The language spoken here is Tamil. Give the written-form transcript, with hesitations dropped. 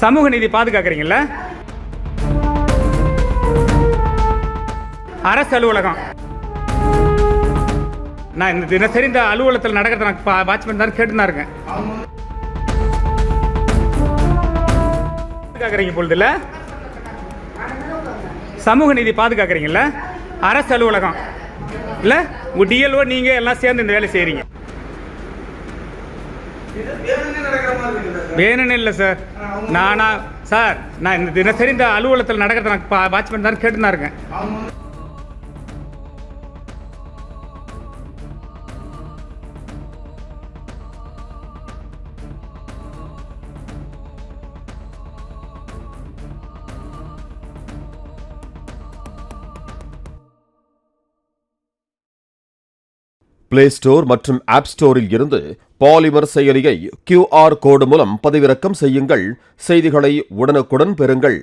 சமூக நீதி பாதுகாக்கிறீங்கல்ல? அரசு அலுவலகம் நான் இந்த தினசரி இந்த அலுவலகத்தில் நடக்கிறத நான் வாட்ச்மேன் தான் கேட்டு தான் இருக்கேன். பாதுகாக்கிறீங்க பொழுதுல சமூக நீதி பாதுகாக்கிறீங்கல்ல? அரசு அலுவலகம் இல்ல உங்க டிஎல்ஓ நீங்க எல்லாம் சேர்ந்து இந்த வேலை செய்றீங்க. வேணும்னு இல்லை சார். நான் இந்த தினசரி இந்த அலுவலகத்தில் நடக்கிறத நான் வாட்ச்மேன் தான் கேட்டு தான் இருக்கேன். பிளே ஸ்டோர் மற்றும் ஆப் ஸ்டோரில் இருந்து பாலிமர் செயலியை QR கோடு மூலம் பதிவிறக்கம் செய்யுங்கள். செய்திகளை உடனுக்குடன் பெறுங்கள்.